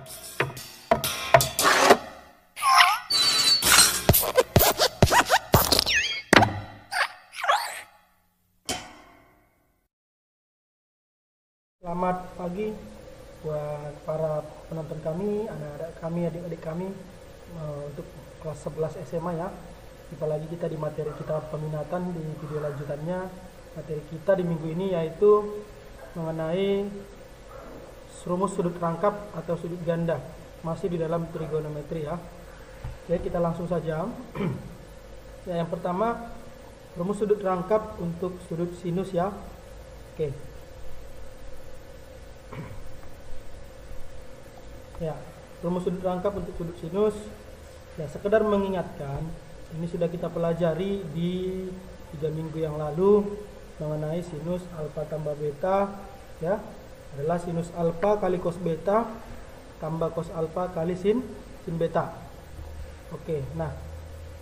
Selamat pagi buat para penonton kami, anak-anak kami, adik-adik kami untuk kelas 11 SMA ya. Apalagi kita di materi kita peminatan di video lanjutannya. Materi kita di minggu ini yaitu mengenai rumus sudut rangkap atau sudut ganda, masih di dalam trigonometri ya. Oke, kita langsung saja. Ya, yang pertama rumus sudut rangkap untuk sudut sinus ya. Oke. Ya, rumus sudut rangkap untuk sudut sinus. Ya, sekedar mengingatkan, ini sudah kita pelajari di 3 minggu yang lalu mengenai sinus alfa tambah beta ya, adalah sinus alfa kali cos beta tambah cos alfa kali sin beta. Oke, nah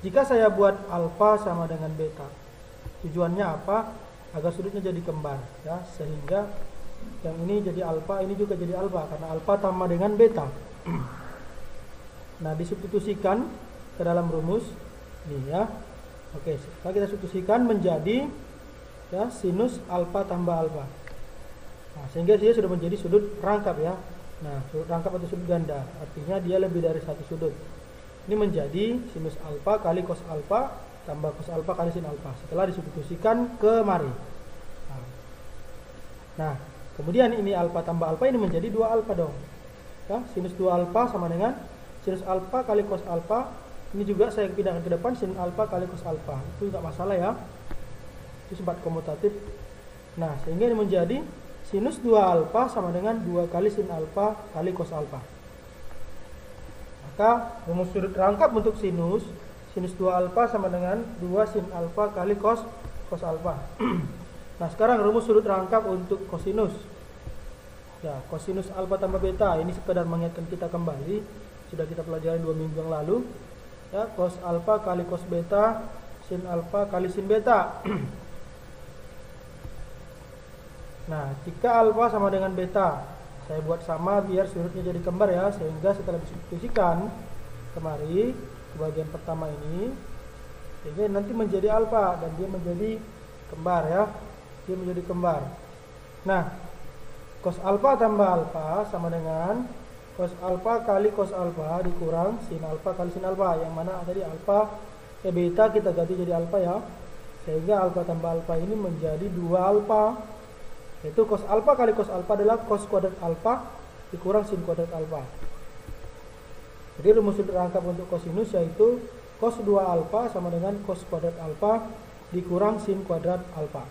jika saya buat alfa sama dengan beta, tujuannya apa? Agar sudutnya jadi kembar ya, sehingga yang ini jadi alfa, ini juga jadi alfa karena alfa tambah dengan beta. Nah, disubstitusikan ke dalam rumus ini ya. Oke, setelah kita substitusikan menjadi ya sinus alfa tambah alfa. Nah, sehingga dia sudah menjadi sudut rangkap ya. Nah, sudut rangkap atau sudut ganda artinya dia lebih dari satu sudut. Ini menjadi sinus alfa kali cos alfa tambah cos alfa kali sin alfa setelah disubstitusikan kemari. Nah, kemudian ini alfa tambah alfa ini menjadi 2 alfa dong. Ya, sinus 2 alfa sama dengan sinus alfa kali cos alfa. Ini juga saya pindahkan ke depan sin alfa kali cos alfa. Itu enggak masalah ya. Itu sifat komutatif. Nah, sehingga ini menjadi sinus 2 alfa sama dengan 2 kali sin alfa kali cos alfa. Maka rumus sudut rangkap untuk sinus 2 alfa sama dengan 2 sin alfa kali cos alfa. Nah, sekarang rumus sudut rangkap untuk kosinus. Ya, kosinus alfa tambah beta ini sekedar mengingatkan kita kembali, sudah kita pelajari 2 minggu yang lalu. Ya, cos alfa kali cos beta sin alfa kali sin beta. Nah, jika alfa sama dengan beta, saya buat sama biar sudutnya jadi kembar ya, sehingga setelah disubstitusikan kemari ke bagian pertama ini, sehingga nanti menjadi alfa dan dia menjadi kembar ya. Dia menjadi kembar. Nah, cos alfa tambah alfa sama dengan cos alfa kali cos alfa dikurang sin alfa kali sin alfa, yang mana tadi alfa beta kita ganti jadi alfa ya, sehingga alfa tambah alfa ini menjadi 2 alfa, yaitu cos alfa kali cos alfa adalah cos kuadrat alfa dikurang sin kuadrat alfa. Jadi rumus sudut rangkap untuk kosinus yaitu cos 2 alfa sama dengan cos kuadrat alfa dikurang sin kuadrat alfa.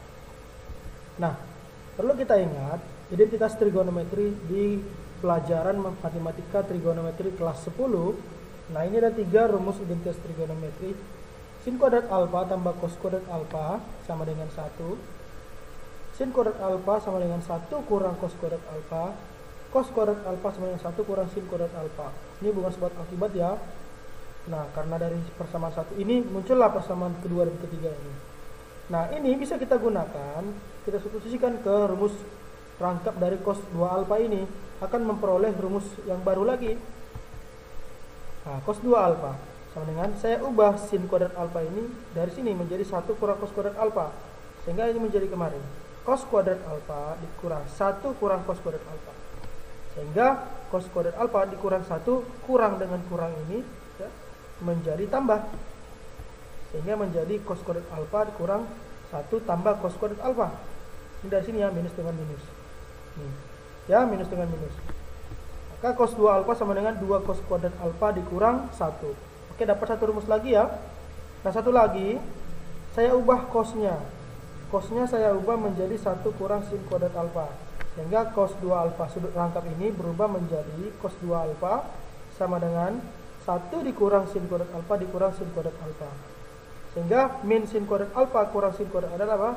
Nah, perlu kita ingat identitas trigonometri di pelajaran matematika trigonometri kelas 10. Nah, ini ada 3 rumus identitas trigonometri. Sin kuadrat alfa tambah cos kuadrat alfa sama dengan 1. Sin kuadrat alfa sama dengan 1 kurang cos kuadrat alfa. Cos kuadrat alfa sama dengan 1 kurang sin kuadrat alfa. Ini bukan sebab akibat ya. Nah, karena dari persamaan 1 ini muncullah persamaan kedua dan ketiga ini. Nah, ini bisa kita gunakan, kita substitusikan ke rumus rangkap dari cos 2 alfa ini, akan memperoleh rumus yang baru lagi. Nah, cos 2 alfa sama dengan, saya ubah sin kuadrat alfa ini dari sini menjadi 1 kurang cos kuadrat alfa, sehingga ini menjadi kemarin cos kuadrat alfa dikurang 1 kurang cos kuadrat alfa, sehingga cos kuadrat alfa dikurang 1 kurang dengan kurang ini ya, menjadi tambah, sehingga menjadi cos kuadrat alfa dikurang 1 tambah cos kuadrat alfa. Ini dari sini ya, minus dengan minus. Nih. Ya, minus dengan minus. Maka cos 2 alfa sama dengan 2 cos kuadrat alfa dikurang 1. Oke, dapat satu rumus lagi ya. Nah, satu lagi, saya ubah cosnya. Cosnya saya ubah menjadi 1 kurang sin kuadrat alfa. Sehingga cos 2 alfa sudut rangkap ini berubah menjadi cos 2 alfa sama dengan 1 dikurang sin kuadrat alfa dikurang sin kuadrat alfa. Sehingga min sin kuadrat alfa kurang sin kuadrat adalah apa?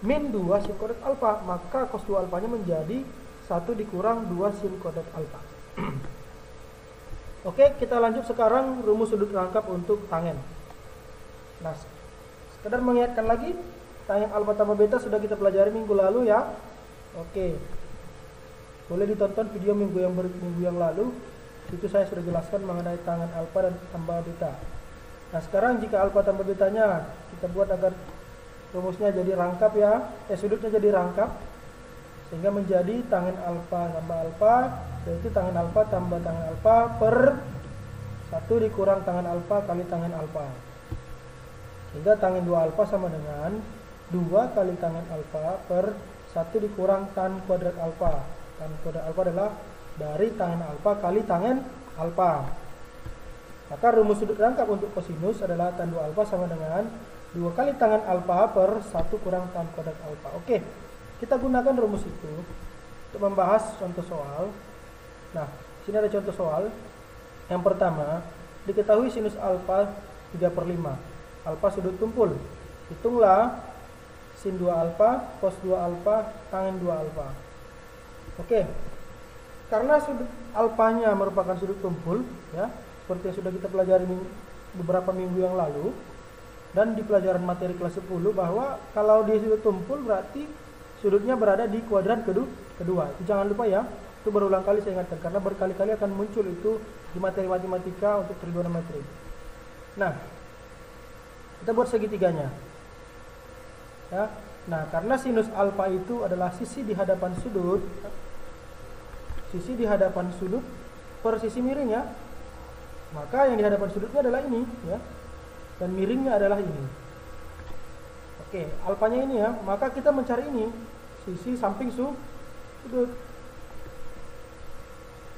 Min 2 sin kuadrat alfa. Maka cos 2 alfanya menjadi 1 dikurang 2 sin kuadrat alfa. Oke, kita lanjut sekarang rumus sudut rangkap untuk tangen. Nah, sekedar mengingatkan lagi, tangen alfa tambah beta sudah kita pelajari minggu lalu ya. Oke, boleh ditonton video minggu yang lalu. Itu saya sudah jelaskan mengenai tangen alfa dan tambah beta. Nah, sekarang jika alfa tambah betanya kita buat agar rumusnya jadi rangkap ya, sudutnya jadi rangkap, sehingga menjadi tangen alfa tambah alfa, yaitu tangen alfa tambah tangen alfa per 1 dikurang tangen alfa kali tangen alfa. Sehingga tangen 2 alfa sama dengan 2 kali tangen alfa per 1 dikurang tan kuadrat alfa. Tan kuadrat alfa adalah dari tangen alfa kali tangen alfa. Maka rumus sudut rangkap untuk kosinus adalah tan 2 alfa sama dengan 2 kali tangen alfa per 1 kurang tan kuadrat alfa. Oke, kita gunakan rumus itu untuk membahas contoh soal. Nah, sini ada contoh soal. Yang pertama, diketahui sinus alfa 3/5. Alfa sudut tumpul. Hitunglah sin 2 alfa, cos 2 alfa, tangen 2 alfa. Oke. Karena sudut alfanya merupakan sudut tumpul, ya, seperti yang sudah kita pelajari beberapa minggu yang lalu, dan di pelajaran materi kelas 10 bahwa kalau dia sudut tumpul berarti sudutnya berada di kuadran kedua. Itu jangan lupa ya. Itu berulang kali saya ingatkan karena berkali-kali akan muncul itu di materi matematika untuk trigonometri. Nah, kita buat segitiganya. Ya. Nah, karena sinus alfa itu adalah sisi di hadapan sudut, sisi di hadapan sudut per sisi miringnya, maka yang di hadapan sudutnya adalah ini, ya. Dan miringnya adalah ini. Oke, alfanya ini ya, maka kita mencari ini, sisi samping sudut.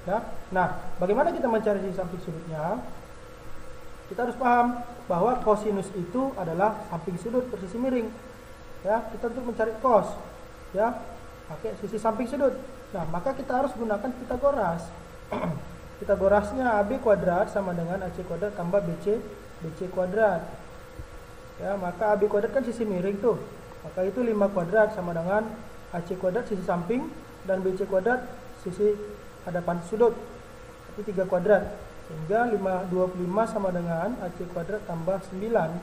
Ya. Nah, bagaimana kita mencari sisi samping sudutnya? Kita harus paham bahwa kosinus itu adalah samping sudut per sisi miring. Ya, kita untuk mencari cos, ya, pakai sisi samping sudut. Nah, maka kita harus gunakan Pitagoras. Pitagorasnya AB kuadrat sama dengan AC kuadrat tambah BC kuadrat. Ya, maka AB kuadrat kan sisi miring tuh. Maka itu 5 kuadrat sama dengan AC kuadrat sisi samping dan BC kuadrat sisi hadapan sudut. Itu 3 kuadrat. Sehingga 25 sama dengan AC kuadrat tambah 9.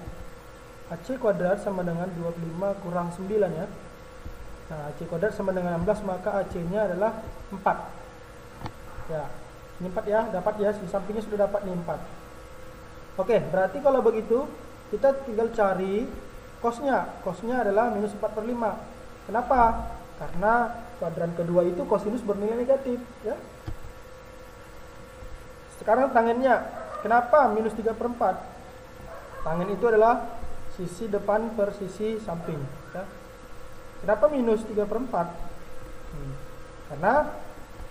AC kuadrat sama dengan 25 kurang 9 ya. Nah, AC kuadrat sama dengan 16, maka AC-nya adalah 4. Ya, ini 4 ya, dapat ya, di sampingnya sudah dapat nih 4. Oke, berarti kalau begitu kita tinggal cari cosnya. Cosnya adalah minus 4/5. Kenapa? Karena kuadran kedua itu kosinus bernilai negatif ya. Sekarang tangennya, kenapa minus 3/4? Tangen itu adalah sisi depan per sisi samping ya. Kenapa minus 3/4? Karena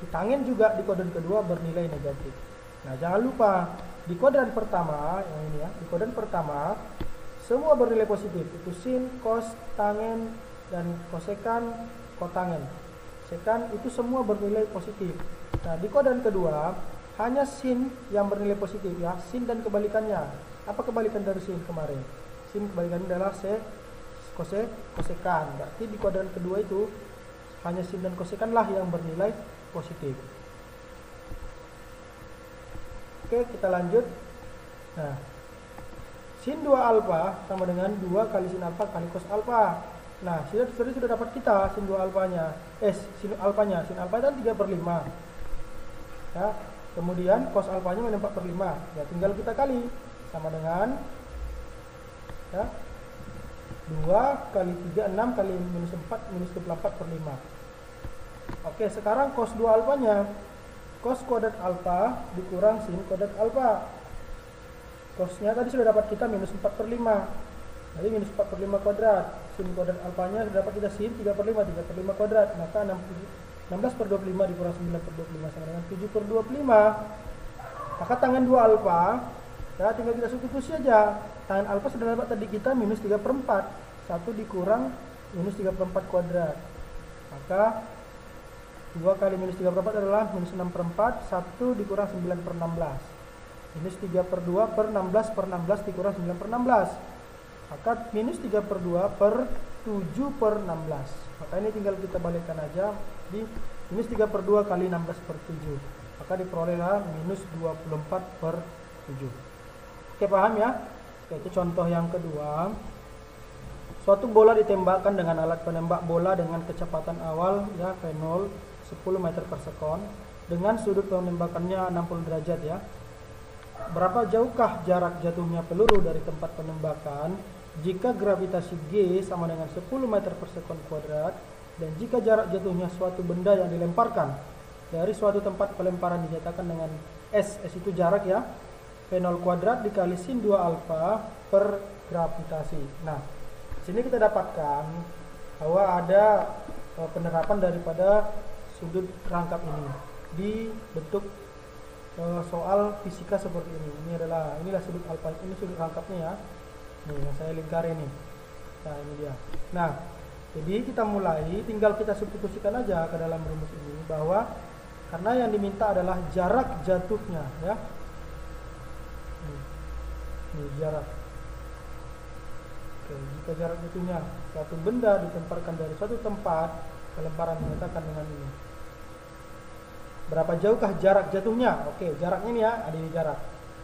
di tangen juga di kuadran kedua bernilai negatif. Nah, jangan lupa di kuadran pertama yang ini ya, di kuadran pertama semua bernilai positif. Itu sin, cos, tangen dan kosekan, kotangen. Sekan itu semua bernilai positif. Nah, di kuadran kedua hanya sin yang bernilai positif ya, sin dan kebalikannya. Apa kebalikan dari sin kemarin? Sin kebalikannya adalah kosekan. Berarti di kuadran kedua itu hanya sin dan kosekan lah yang bernilai positif. Oke, kita lanjut. Nah, sin 2 alfa sama dengan 2 kali sin alfa kali cos alfa. Nah, sudah dapat kita sin 2 alfanya. Sin alfanya. Sin alfa kan 3/5. Ya, kemudian cos alfanya minus 4/5. Ya, tinggal kita kali sama dengan ya, 2 kali 3 6 kali minus 4 minus 24/5. Oke, sekarang cos 2 alfanya. Cos kuadrat alfa dikurang sin kuadrat alfa. Cosnya tadi sudah dapat kita minus 4/5. Jadi minus 4/5 kuadrat. Sin kuadrat alfanya dapat kita sin 3/5, 3/5 kuadrat. Maka 16/25 dikurang 9/25 sama dengan 7/25. Maka tangen 2 alfa, ya tinggal kita substitusi aja. Tangen alfa sudah dapat tadi kita minus 3/4. 1 dikurang minus 3/4 kuadrat. Maka 2 kali minus 3/4 adalah minus 6/4. 1 dikurang 9/16. Minus 3/2 per 16/16 dikurang 9/16. Maka minus 3/2 per 7/16. Maka ini tinggal kita balikkan aja di minus 3/2 kali 16/7. Maka diperolehlah minus 24/7. Oke, paham ya? Oke, itu contoh yang kedua. Suatu bola ditembakkan dengan alat penembak bola dengan kecepatan awal ya V0 10 meter per sekon dengan sudut penembakannya 60 derajat ya. Berapa jauhkah jarak jatuhnya peluru dari tempat penembakan jika gravitasi G sama dengan 10 meter per sekon kuadrat, dan jika jarak jatuhnya suatu benda yang dilemparkan dari suatu tempat pelemparan dinyatakan dengan S itu jarak ya, V0 kuadrat dikali sin 2 alfa per gravitasi. Nah, di sini kita dapatkan bahwa ada penerapan daripada sudut rangkap ini di bentuk soal fisika seperti ini. Inilah sudut alfa, ini sudut rangkapnya ya. Nih yang saya lingkari nih. Nah, ini dia. Nah, jadi kita mulai, tinggal kita substitusikan aja ke dalam rumus ini bahwa karena yang diminta adalah jarak jatuhnya ya. Ini jarak. Oke, jika jarak jatuhnya suatu benda dilemparkan dari suatu tempat pelemparan dinyatakan dengan ini. Berapa jauhkah jarak jatuhnya? Oke, jaraknya ini ya, ada ini jarak.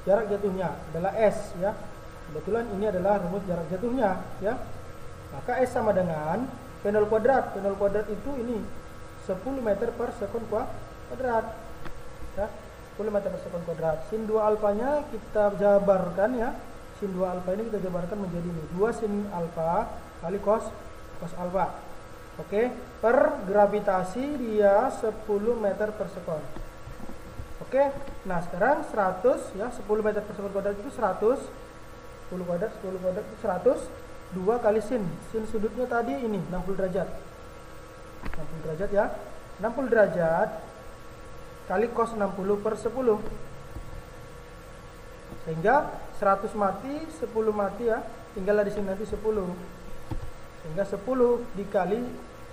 Jarak jatuhnya adalah S ya. Kebetulan ini adalah rumus jarak jatuhnya ya. Maka S sama dengan V0 kuadrat. V0 kuadrat itu ini 10 meter per sekon kuadrat ya. 10 meter per sekon kuadrat. Sin 2 alfanya kita jabarkan ya. Sin 2 alfa ini kita jabarkan menjadi ini 2 sin alfa kali cos alfa. Oke, per gravitasi dia 10 meter per sekon. Oke, nah sekarang 100 ya, 10 meter per sekon kuadrat itu 100. 10 kuadrat itu 100. 2 kali sin sudutnya tadi ini 60 derajat. 60 derajat ya. 60 derajat kali cos 60 per 10. Sehingga 100 mati, 10 mati ya. Tinggallah di sini nanti 10. Sehingga 10 dikali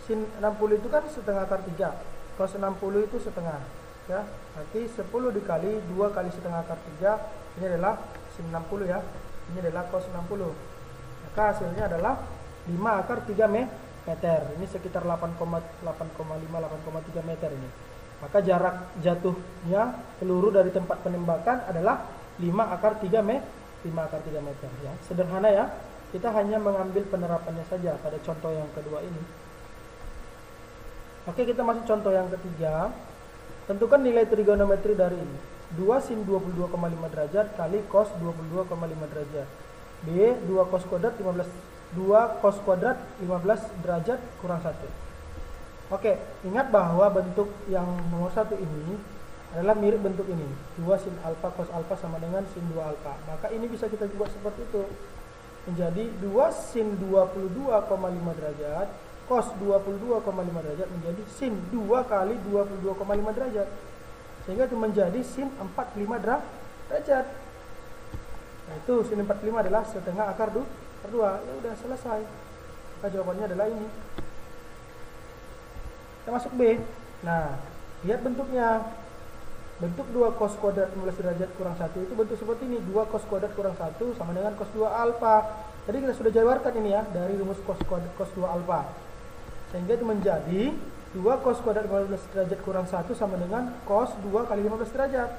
sin 60 itu kan setengah akar 3. Cos 60 itu setengah ya. Nanti 10 dikali 2 kali setengah akar 3. Ini adalah sin 60 ya. Ini adalah cos 60. Maka hasilnya adalah 5 akar 3 meter. Ini sekitar 8,5 8,3 meter ini. Maka jarak jatuhnya peluru dari tempat penembakan adalah 5 akar 3 meter ya. Sederhana ya. Kita hanya mengambil penerapannya saja pada contoh yang kedua ini. Oke, kita masuk contoh yang ketiga. Tentukan nilai trigonometri dari ini. 2 sin 22,5 derajat kali cos 22,5 derajat. B 2 cos kuadrat 15 derajat kurang 1. Oke, ingat bahwa bentuk yang nomor 1 ini adalah mirip bentuk ini. 2 sin alfa cos alfa sama dengan sin 2 alfa. Maka ini bisa kita buat seperti itu. Menjadi 2 sin 22,5 derajat cos 22,5 derajat menjadi sin 2 kali 22,5 derajat. Sehingga itu menjadi sin 45 derajat. Nah, itu sin 45 adalah setengah akar 2. Ya udah selesai. Maka jawabannya adalah ini. Kita masuk B. Nah, lihat bentuknya. Bentuk 2 cos kuadrat 15 derajat kurang 1 itu bentuk seperti ini. 2 cos kuadrat kurang 1 sama dengan cos 2 alfa. Jadi kita sudah jabarkan ini ya dari rumus cos 2 alfa. Sehingga itu menjadi 2 cos kuadrat 15 derajat kurang 1 sama dengan cos 2 kali 15 derajat.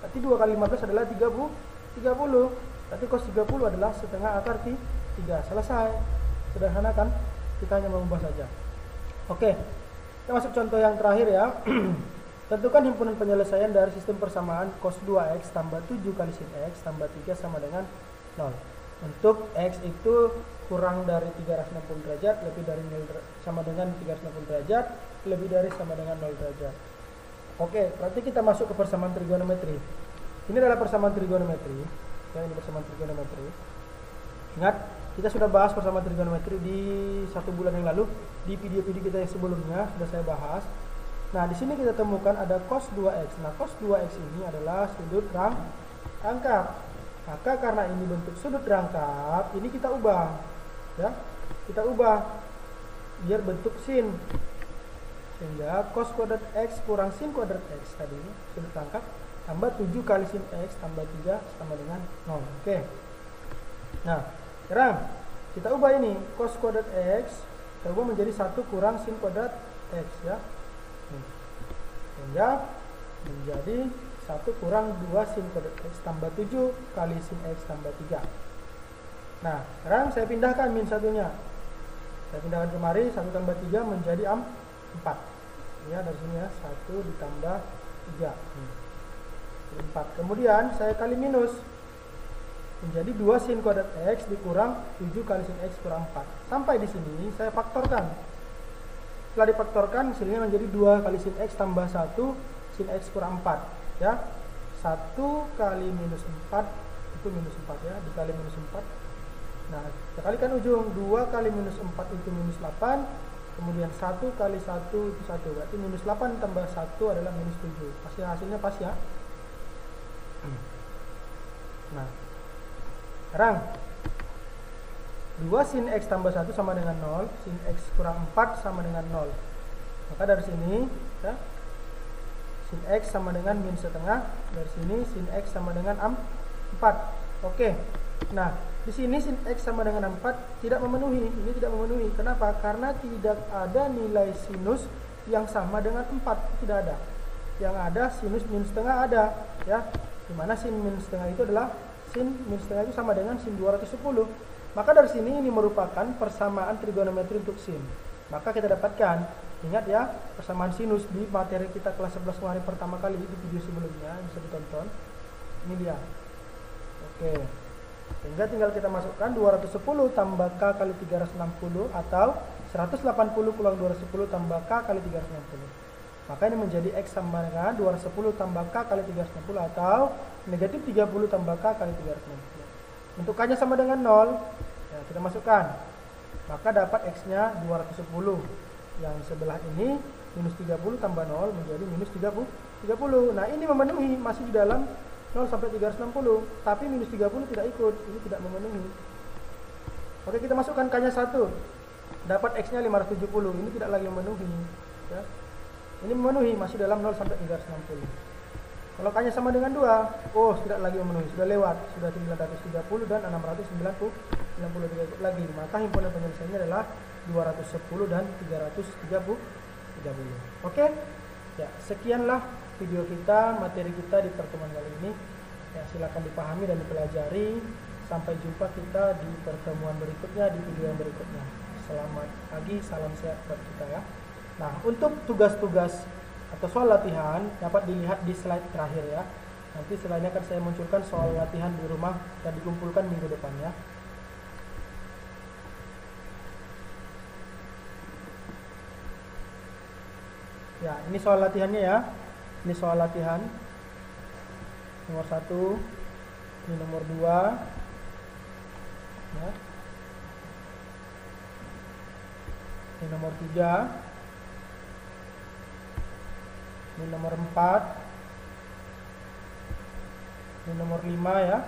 Berarti 2 kali 15 adalah 30. Berarti cos 30 adalah setengah akar 3. Selesai. Sederhana kan? Kita hanya mengubah saja. Oke. Kita masuk contoh yang terakhir ya. Tentukan himpunan penyelesaian dari sistem persamaan cos 2x tambah 7 kali sin x tambah 3 sama dengan 0. Untuk x itu kurang dari 360 derajat, lebih dari 0 sama dengan 360 derajat, lebih dari sama dengan 0 derajat. Oke, berarti kita masuk ke persamaan trigonometri. Ini adalah persamaan trigonometri. Ya, ini persamaan trigonometri. Ingat, kita sudah bahas persamaan trigonometri di 1 bulan yang lalu di video-video kita yang sebelumnya sudah saya bahas. Nah, di sini kita temukan ada cos 2x. Nah, cos 2x ini adalah sudut rangkap. Maka karena ini bentuk sudut rangkap, ini kita ubah. Ya, kita ubah biar bentuk sin. Sehingga cos kuadrat x kurang sin kuadrat x tadi sudut rangkap tambah 7 kali sin x tambah 3 sama dengan 0. Oke. Nah, sekarang kita ubah ini cos kuadrat x kita ubah menjadi 1 kurang sin kuadrat x ya. Sehingga menjadi 1 kurang 2 sin kuadrat x tambah 7 kali sin x tambah 3. Nah, sekarang saya pindahkan min satunya. Saya pindahkan kemari, 1 tambah 3 menjadi 4. ya dari sini ya, 1 ditambah 3 4. Kemudian saya kali minus menjadi 2 sin kuadrat X dikurang 7 kali sin X kurang 4. Sampai di sini saya faktorkan. Setelah difaktorkan hasilnya menjadi 2 kali sin X tambah 1 sin X kurang 4 ya. 1 kali minus 4 itu minus 4 ya, dikali minus 4. Nah, kita kalikan ujung, 2 kali minus 4 itu minus 8. Kemudian 1 kali 1 itu 1, berarti minus 8 tambah 1 adalah minus 7. Pasti hasilnya pas ya. Nah, sekarang 2 sin X tambah 1 sama dengan 0, sin X kurang 4 sama dengan 0. Maka dari sini ya, sin X sama dengan min setengah, dari sini sin X sama dengan 4. Oke. Nah, di sini sin X sama dengan 4 tidak memenuhi. Ini tidak memenuhi. Kenapa? Karena tidak ada nilai sinus yang sama dengan 4. Tidak ada. Yang ada sinus min setengah ada ya. Dimana sin min setengah itu adalah sin min setengah itu sama dengan sin 210. Maka dari sini ini merupakan persamaan trigonometri untuk sin. Maka kita dapatkan, ingat ya, persamaan sinus di materi kita kelas 11 kemarin pertama kali di video sebelumnya, bisa ditonton. Ini dia. Oke. Sehingga tinggal kita masukkan 210 tambah K kali 360 atau 180 kurang 210 tambah K kali 360. Maka ini menjadi X sama dengan 210 tambah K kali 360 atau negatif 30 tambah K kali 360. Untuk K-nya sama dengan 0, ya, kita masukkan. Maka dapat X-nya 210. Yang sebelah ini minus 30 tambah 0 menjadi minus 30. Nah, ini memenuhi, masih di dalam 0 sampai 360. Tapi minus 30 tidak ikut, ini tidak memenuhi. Oke, kita masukkan K-nya 1. Dapat X-nya 570. Ini tidak lagi memenuhi. Ya. Ini memenuhi, masih dalam 0 sampai 360. Kalau K-nya sama dengan 2, oh tidak lagi memenuhi, sudah lewat, sudah 930 dan 690 ikut lagi. Maka himpunan penyelesaiannya adalah 210 dan 330. Oke? Ya, sekianlah video kita, materi kita di pertemuan kali ini. Ya, silakan dipahami dan dipelajari. Sampai jumpa kita di pertemuan berikutnya, di video yang berikutnya. Selamat pagi, salam sehat buat kita ya. Nah, untuk tugas-tugas atau soal latihan dapat dilihat di slide terakhir ya. Nanti setelahnya akan saya munculkan soal latihan di rumah dan dikumpulkan minggu depan ya. Ya, ini soal latihannya ya. Ini soal latihan nomor 1, ini nomor 2 ya. Ini nomor 3, ini nomor 4, ini nomor 5 ya,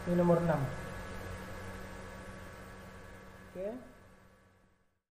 ini nomor 6.